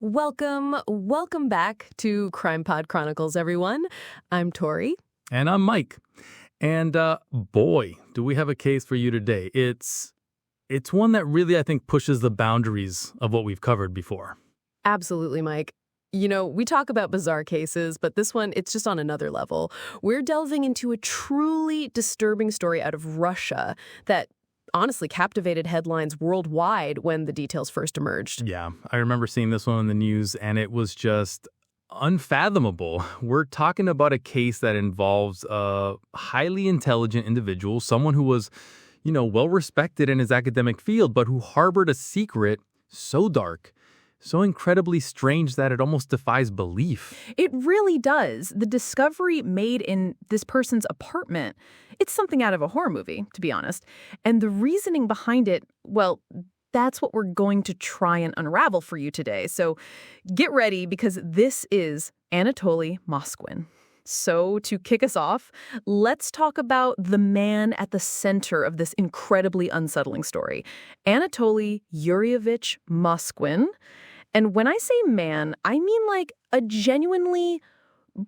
Welcome back to CrimePod Chronicles, everyone. I'm Tori. And I'm Mike. And boy, do we have a case for you today. It's one that really, I think, pushes the boundaries of what we've covered before. Absolutely, Mike. You know, we talk about bizarre cases, but this one, it's just on another level. We're delving into a truly disturbing story out of Russia that honestly captivated headlines worldwide when the details first emerged. Yeah, I remember seeing this one in the news, and it was just unfathomable. We're talking about a case that involves a highly intelligent individual, someone who was, well-respected in his academic field, but who harbored a secret so dark, so incredibly strange that it almost defies belief. It really does. The discovery made in this person's apartment, it's something out of a horror movie, to be honest. And the reasoning behind it, well, that's what we're going to try and unravel for you today. So get ready, because this is Anatoly Moskvin. So to kick us off, let's talk about the man at the center of this incredibly unsettling story, Anatoly Yurievich Moskvin. And when I say man, I mean like a genuinely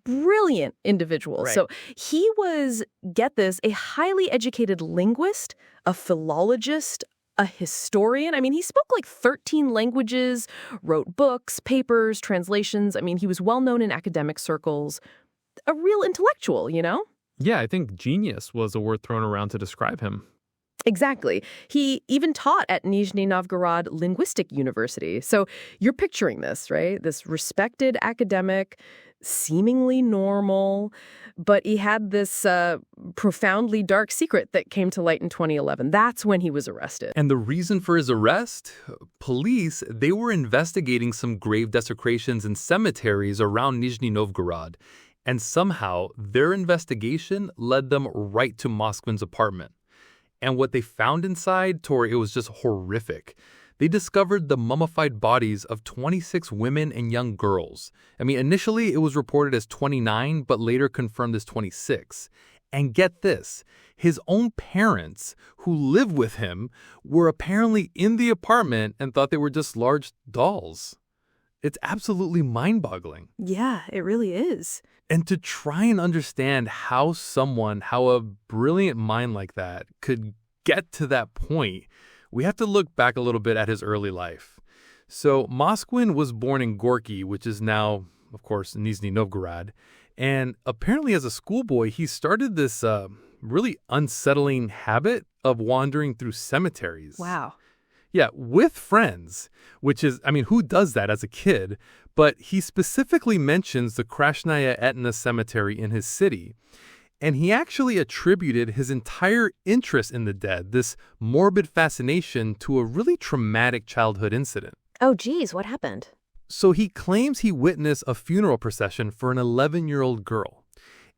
brilliant individual. Right. So he was, get this, a highly educated linguist, a philologist, a historian. I mean, he spoke like 13 languages, wrote books, papers, translations. I mean, he was well known in academic circles. A real intellectual, you know? Yeah, I think genius was a word thrown around to describe him. Exactly. He even taught at Nizhny Novgorod Linguistic University. So you're picturing this, right? This respected academic, seemingly normal, but he had this profoundly dark secret that came to light in 2011. That's when he was arrested. And the reason for his arrest? Police, they were investigating some grave desecrations in cemeteries around Nizhny Novgorod. And somehow, their investigation led them right to Moskvin's apartment. And what they found inside, Tori, it was just horrific. They discovered the mummified bodies of 26 women and young girls. I mean, initially it was reported as 29, but later confirmed as 26. And get this, his own parents, who live with him, were apparently in the apartment and thought they were just large dolls. It's absolutely mind-boggling. Yeah, it really is. And to try and understand how a brilliant mind like that could get to that point, we have to look back a little bit at his early life. So Moskvin was born in Gorky, which is now, of course, Nizhny Novgorod. And apparently as a schoolboy, he started this really unsettling habit of wandering through cemeteries. Wow. Yeah, with friends, which is, who does that as a kid? But he specifically mentions the Krasnaya Etna cemetery in his city. And he actually attributed his entire interest in the dead, this morbid fascination, to a really traumatic childhood incident. Oh, geez, what happened? So he claims he witnessed a funeral procession for an 11-year-old girl.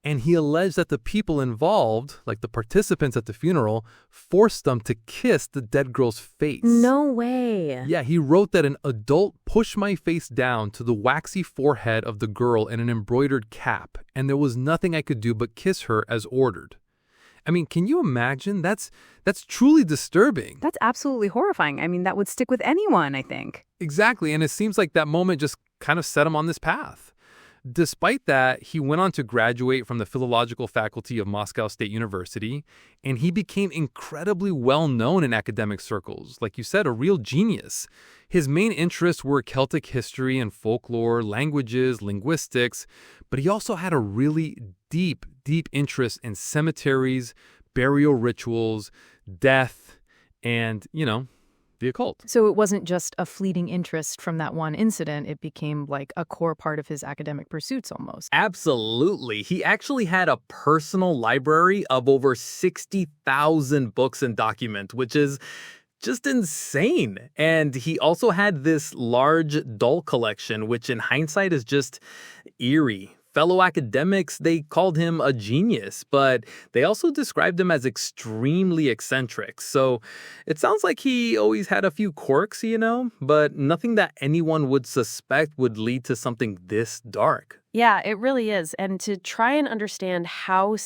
And he alleged that the people involved, like the participants at the funeral, forced them to kiss the dead girl's face. No way. Yeah, he wrote that an adult pushed my face down to the waxy forehead of the girl in an embroidered cap, and there was nothing I could do but kiss her as ordered. I mean, can you imagine? That's truly disturbing. That's absolutely horrifying. I mean, that would stick with anyone, I think. Exactly, and it seems like that moment just kind of set him on this path. Despite that, he went on to graduate from the philological faculty of Moscow State University, and he became incredibly well known in academic circles. Like you said, a real genius. His main interests were Celtic history and folklore, languages, linguistics, but he also had a really deep interest in cemeteries, burial rituals, death, and, the occult. So it wasn't just a fleeting interest from that one incident. It became like a core part of his academic pursuits almost. Absolutely. He actually had a personal library of over 60,000 books and documents, which is just insane. And he also had this large doll collection, which in hindsight is just eerie. Fellow academics, they called him a genius, but they also described him as extremely eccentric. So it sounds like he always had a few quirks, but nothing that anyone would suspect would lead to something this dark. Yeah, it really is. And to try and understand how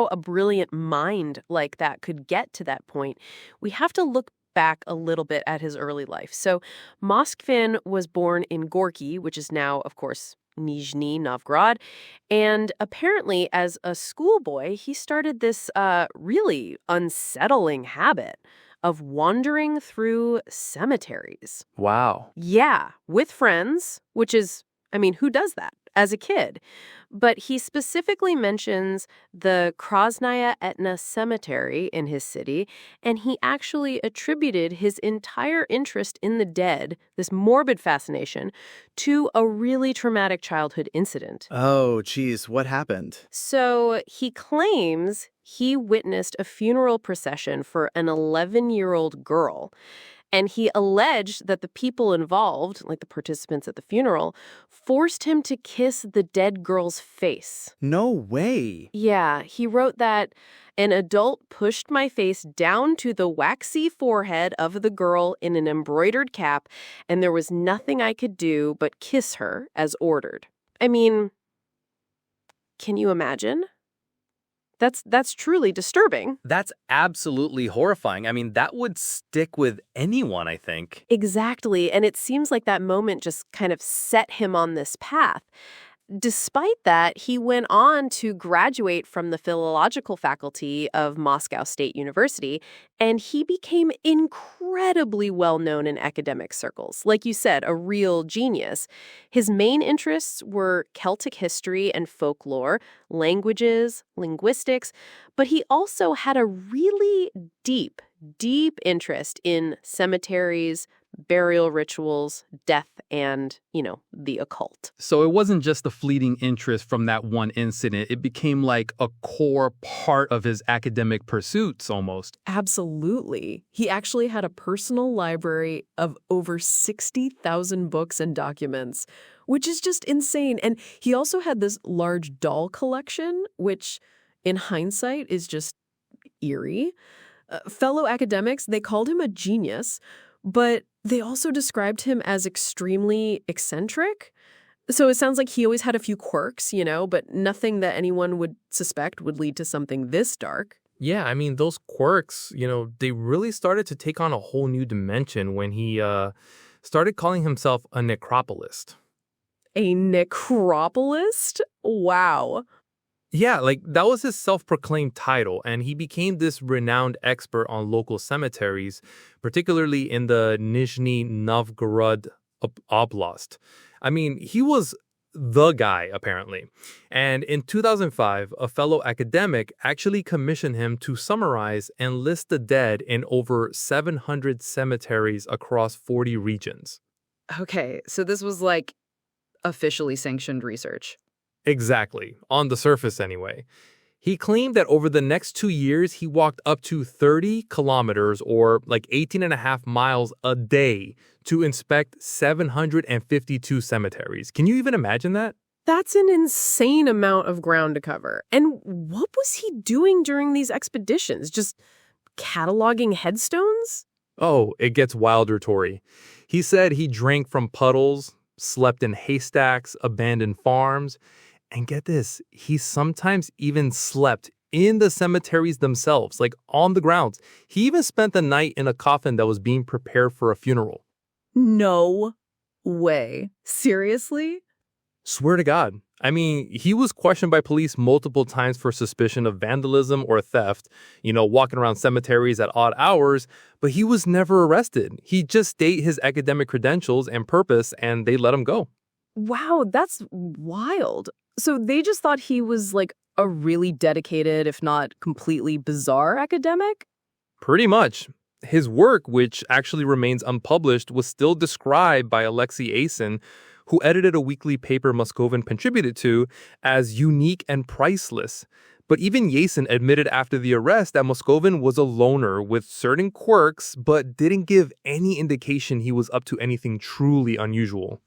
a brilliant mind like that could get to that point, we have to look back a little bit at his early life. So Moskvin was born in Gorky, which is now, of course, Nizhny Novgorod. And apparently, as a schoolboy, he started this really unsettling habit of wandering through cemeteries. Wow. Yeah, with friends, which is, I mean, who does that as a kid? But he specifically mentions the Krasnaya Etna Cemetery in his city, and he actually attributed his entire interest in the dead, this morbid fascination, to a really traumatic childhood incident. Oh, geez, what happened? So he claims he witnessed a funeral procession for an 11-year-old girl. And he alleged that the people involved, like the participants at the funeral, forced him to kiss the dead girl's face. No way. Yeah, he wrote that an adult pushed my face down to the waxy forehead of the girl in an embroidered cap, and there was nothing I could do but kiss her as ordered. I mean, can you imagine? That's truly disturbing. That's absolutely horrifying. I mean, that would stick with anyone, I think. Exactly, and it seems like that moment just kind of set him on this path. Despite that, he went on to graduate from the philological faculty of Moscow State University, and he became incredibly well-known in academic circles. Like you said, a real genius. His main interests were Celtic history and folklore, languages, linguistics, but he also had a really deep interest in cemeteries, burial rituals, death, and, the occult. So it wasn't just a fleeting interest from that one incident. It became like a core part of his academic pursuits almost. Absolutely. He actually had a personal library of over 60,000 books and documents, which is just insane. And he also had this large doll collection, which in hindsight is just eerie. Fellow academics, they called him a genius, but they also described him as extremely eccentric. So it sounds like he always had a few quirks, but nothing that anyone would suspect would lead to something this dark. Yeah, I mean, those quirks, they really started to take on a whole new dimension when he started calling himself a necropolist. A necropolist? Wow. Yeah, that was his self-proclaimed title, and he became this renowned expert on local cemeteries, particularly in the Nizhny Novgorod Oblast. I mean, he was the guy, apparently. And in 2005, a fellow academic actually commissioned him to summarize and list the dead in over 700 cemeteries across 40 regions. Okay, so this was like officially sanctioned research. Exactly, on the surface anyway. He claimed that over the next 2 years, he walked up to 30 kilometers or 18 and a half miles a day to inspect 752 cemeteries. Can you even imagine that? That's an insane amount of ground to cover. And what was he doing during these expeditions? Just cataloging headstones? Oh, it gets wilder, Tori. He said he drank from puddles, slept in haystacks, abandoned farms, and get this, he sometimes even slept in the cemeteries themselves, on the grounds. He even spent the night in a coffin that was being prepared for a funeral. No way. Seriously? Swear to God. I mean, he was questioned by police multiple times for suspicion of vandalism or theft, walking around cemeteries at odd hours, but he was never arrested. He just stated his academic credentials and purpose, and they let him go. Wow, that's wild. So they just thought he was a really dedicated, if not completely bizarre academic? Pretty much. His work, which actually remains unpublished, was still described by Alexei Asin, who edited a weekly paper Moskvin contributed to, as unique and priceless. But even Yasin admitted after the arrest that Moskvin was a loner with certain quirks, but didn't give any indication he was up to anything truly unusual.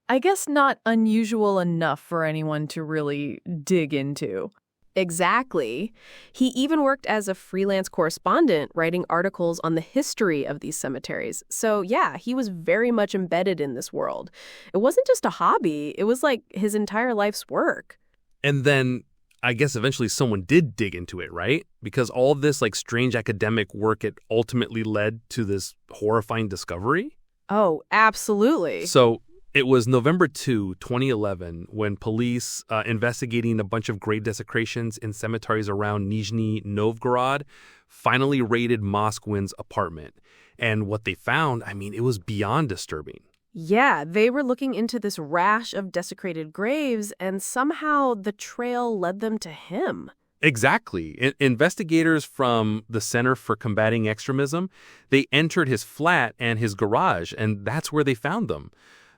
I guess not unusual enough for anyone to really dig into. Exactly. He even worked as a freelance correspondent, writing articles on the history of these cemeteries. So yeah, he was very much embedded in this world. It wasn't just a hobby, it was his entire life's work. And then, I guess eventually someone did dig into it, right? Because all this like strange academic work, it ultimately led to this horrifying discovery. Oh, absolutely. So it was November 2, 2011, when police investigating a bunch of grave desecrations in cemeteries around Nizhny Novgorod finally raided Moskvin's apartment. And what they found, I mean, it was beyond disturbing. Yeah, they were looking into this rash of desecrated graves, and somehow the trail led them to him. Exactly. Investigators from the Center for Combating Extremism, they entered his flat and his garage, and that's where they found them.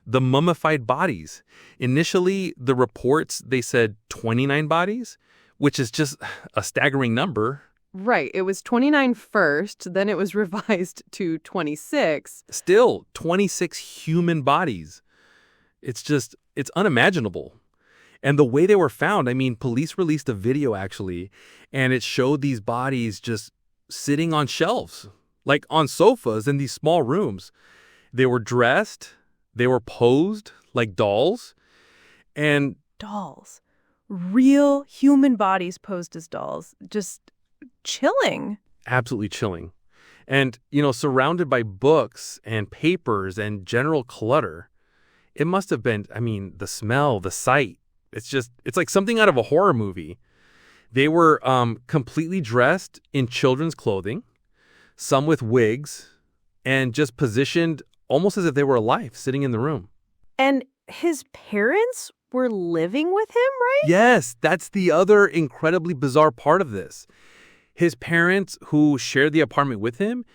The mummified bodies. Initially, the reports, they said 29 bodies, which is just a staggering number. Right. It was 29 first, then it was revised to 26. Still, 26 human bodies. It's unimaginable. And the way they were found, I mean, police released a video actually, and it showed these bodies just sitting on shelves, like on sofas in these small rooms. They were dressed, they were posed like dolls, and Dolls. Real human bodies posed as dolls. Just chilling. absolutely chilling. And, surrounded by books and papers and general clutter, it must have been, I mean, the smell, the sight. It's like something out of a horror movie. They were completely dressed in children's clothing, some with wigs, and just positioned almost as if they were alive, sitting in the room. And his parents were living with him, right? Yes, that's the other incredibly bizarre part of this. His parents, who shared the apartment with him,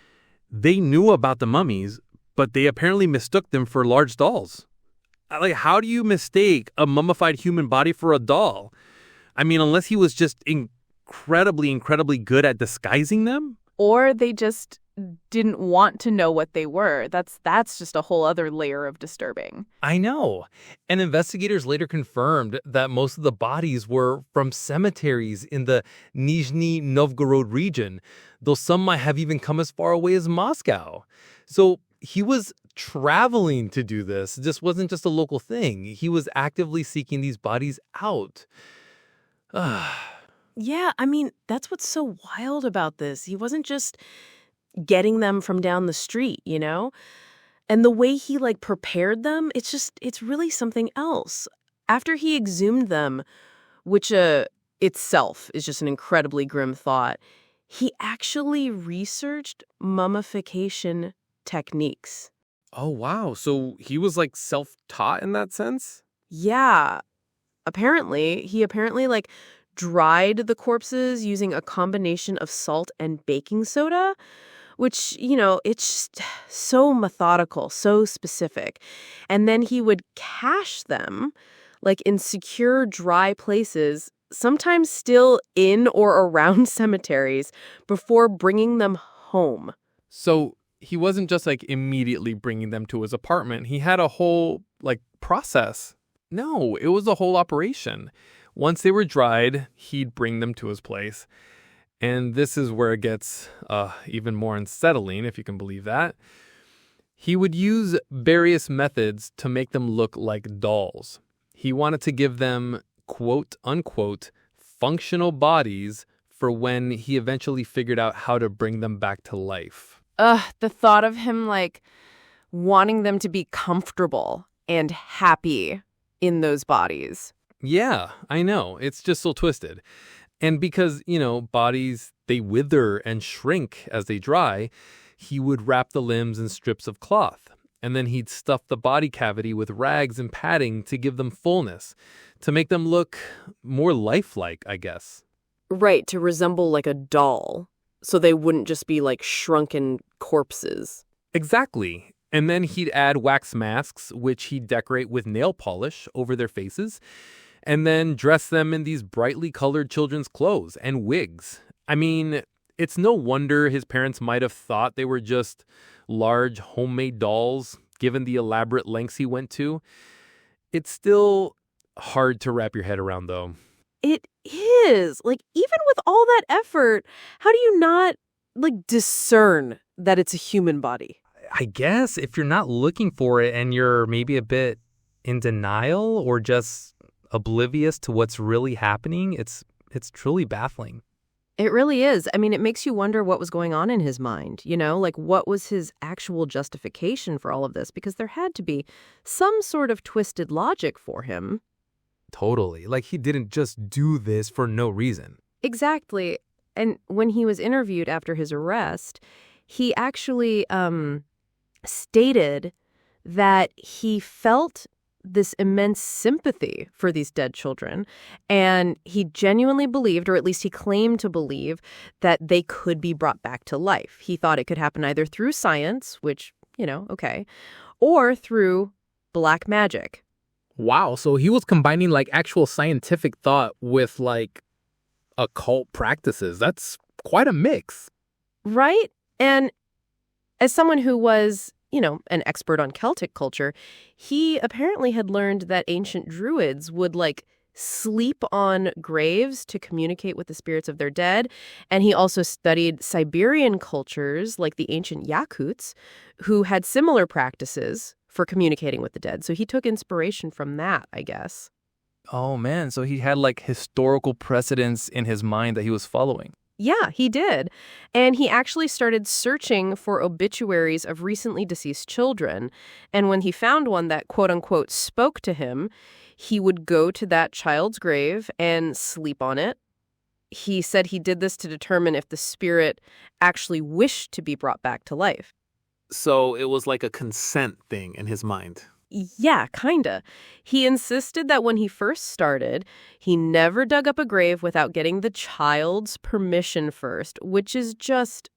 they knew about the mummies, but they apparently mistook them for large dolls. Like, how do you mistake a mummified human body for a doll? I mean, unless he was just incredibly good at disguising them? Or they just didn't want to know what they were. That's just a whole other layer of disturbing. I know. And investigators later confirmed that most of the bodies were from cemeteries in the Nizhny Novgorod region, though some might have even come as far away as Moscow. So he was traveling to do this. This wasn't just a local thing. He was actively seeking these bodies out. Yeah, I mean, that's what's so wild about this. He wasn't just getting them from down the street, And the way he prepared them, it's really something else. After he exhumed them, which itself is just an incredibly grim thought, he actually researched mummification techniques. Oh, wow. So he was self-taught in that sense? Yeah. He apparently dried the corpses using a combination of salt and baking soda, which, it's just so methodical, so specific. And then he would cache them in secure, dry places, sometimes still in or around cemeteries, before bringing them home. So he wasn't just immediately bringing them to his apartment. He had a whole process. No, it was a whole operation. Once they were dried, he'd bring them to his place. And this is where it gets even more unsettling, if you can believe that. He would use various methods to make them look like dolls. He wanted to give them, quote unquote, functional bodies for when he eventually figured out how to bring them back to life. The thought of him wanting them to be comfortable and happy in those bodies. Yeah, I know. It's just so twisted. And because, bodies, they wither and shrink as they dry, he would wrap the limbs in strips of cloth. And then he'd stuff the body cavity with rags and padding to give them fullness, to make them look more lifelike, I guess. Right, to resemble a doll, so they wouldn't just be shrunken corpses. Exactly. And then he'd add wax masks, which he'd decorate with nail polish over their faces, and then dress them in these brightly colored children's clothes and wigs. I mean, it's no wonder his parents might have thought they were just large homemade dolls, given the elaborate lengths he went to. It's still hard to wrap your head around, though. It is. Even with all that effort, how do you not, discern that it's a human body? I guess if you're not looking for it and you're maybe a bit in denial or just oblivious to what's really happening, it's It's truly baffling. It really is. I mean, it makes you wonder what was going on in his mind, like what was his actual justification for all of this? Because there had to be some sort of twisted logic for him. Totally. Like he didn't just do this for no reason. Exactly. And when he was interviewed after his arrest, he actually stated that he felt this immense sympathy for these dead children. And he genuinely believed, or at least he claimed to believe, that they could be brought back to life. He thought it could happen either through science, which, okay, or through black magic. Wow, so he was combining like actual scientific thought with like occult practices. That's quite a mix. Right? And as someone who was, an expert on Celtic culture, he apparently had learned that ancient druids would sleep on graves to communicate with the spirits of their dead. And he also studied Siberian cultures like the ancient Yakuts, who had similar practices for communicating with the dead. So he took inspiration from that, I guess. Oh man, so he had like historical precedents in his mind that he was following. Yeah, he did. And he actually started searching for obituaries of recently deceased children. And when he found one that, quote unquote, spoke to him, he would go to that child's grave and sleep on it. He said he did this to determine if the spirit actually wished to be brought back to life. So it was like a consent thing in his mind. Yeah, kinda. He insisted that when he first started, he never dug up a grave without getting the child's permission first, which is just...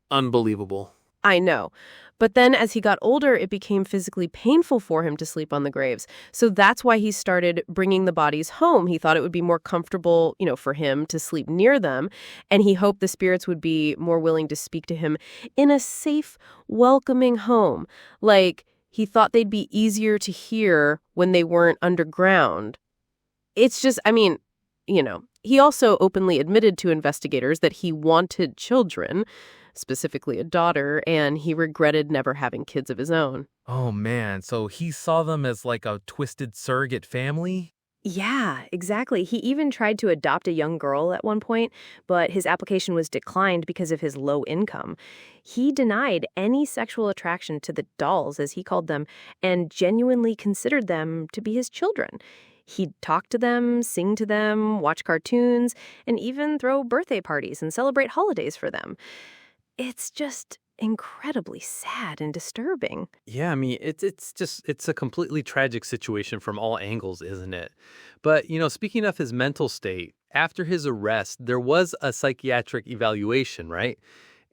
unbelievable. I know. But then as he got older, it became physically painful for him to sleep on the graves. So that's why he started bringing the bodies home. He thought it would be more comfortable, for him to sleep near them. And he hoped the spirits would be more willing to speak to him in a safe, welcoming home. He thought they'd be easier to hear when they weren't underground. It's just, he also openly admitted to investigators that he wanted children, specifically a daughter, and he regretted never having kids of his own. Oh man, so he saw them as like a twisted surrogate family? Yeah, exactly. He even tried to adopt a young girl at one point, but his application was declined because of his low income. He denied any sexual attraction to the dolls, as he called them, and genuinely considered them to be his children. He'd talk to them, sing to them, watch cartoons, and even throw birthday parties and celebrate holidays for them. It's just incredibly sad and disturbing. Yeah, it's a completely tragic situation from all angles, isn't it? But, speaking of his mental state, after his arrest, there was a psychiatric evaluation, right?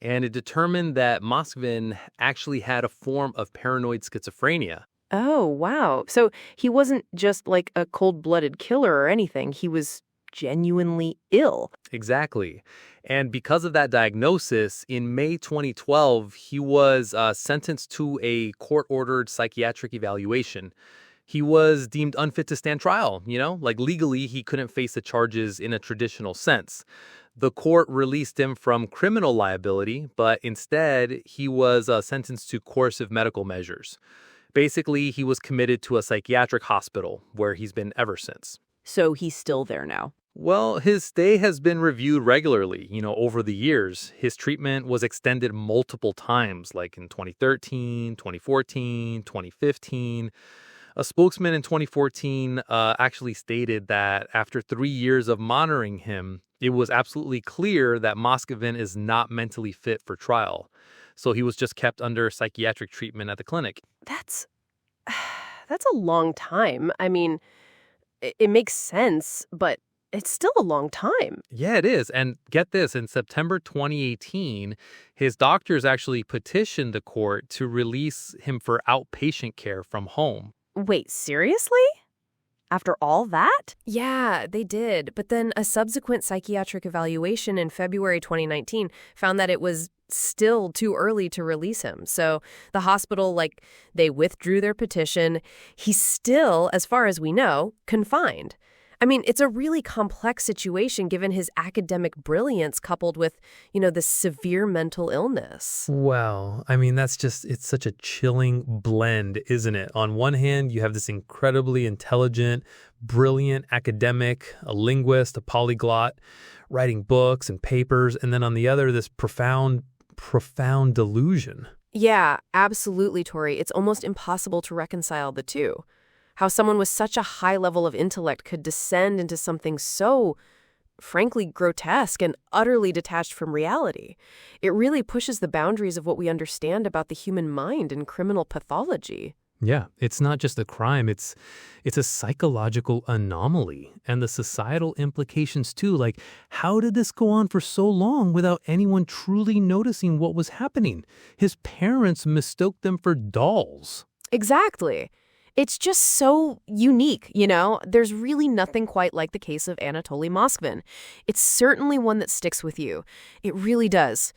And it determined that Moskvin actually had a form of paranoid schizophrenia. Oh, wow. So he wasn't just like a cold-blooded killer or anything. He was genuinely ill. Exactly. And because of that diagnosis, in May 2012, he was sentenced to a court-ordered psychiatric evaluation. He was deemed unfit to stand trial, legally he couldn't face the charges in a traditional sense. The court released him from criminal liability, but instead he was sentenced to coercive medical measures. Basically, he was committed to a psychiatric hospital where he's been ever since. So he's still there now. Well, his stay has been reviewed regularly, over the years. His treatment was extended multiple times, like in 2013, 2014, 2015. A spokesman in 2014 actually stated that after 3 years of monitoring him, it was absolutely clear that Moskvin is not mentally fit for trial. So he was just kept under psychiatric treatment at the clinic. That's a long time. It makes sense, but it's still a long time. Yeah, it is. And get this, in September 2018, his doctors actually petitioned the court to release him for outpatient care from home. Wait, seriously? After all that? Yeah, they did. But then a subsequent psychiatric evaluation in February 2019 found that it was still too early to release him. So the hospital, they withdrew their petition. He's still, as far as we know, confined. I mean, it's a really complex situation given his academic brilliance coupled with, this severe mental illness. Well, I mean, it's such a chilling blend, isn't it? On one hand, you have this incredibly intelligent, brilliant academic, a linguist, a polyglot, writing books and papers, and then on the other, this profound delusion. Yeah, absolutely, Tori. It's almost impossible to reconcile the two. How someone with such a high level of intellect could descend into something so, frankly, grotesque and utterly detached from reality. It really pushes the boundaries of what we understand about the human mind and criminal pathology. Yeah, it's not just a crime, it's a psychological anomaly. And the societal implications too, like how did this go on for so long without anyone truly noticing what was happening? His parents mistook them for dolls. Exactly. It's just so unique, There's really nothing quite like the case of Anatoly Moskvin. It's certainly one that sticks with you. It really does.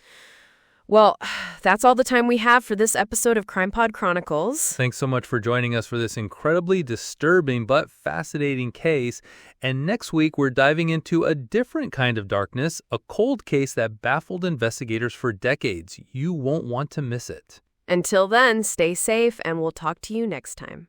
Well, that's all the time we have for this episode of CrimePod Chronicles. Thanks so much for joining us for this incredibly disturbing but fascinating case. And next week, we're diving into a different kind of darkness, a cold case that baffled investigators for decades. You won't want to miss it. Until then, stay safe, and we'll talk to you next time.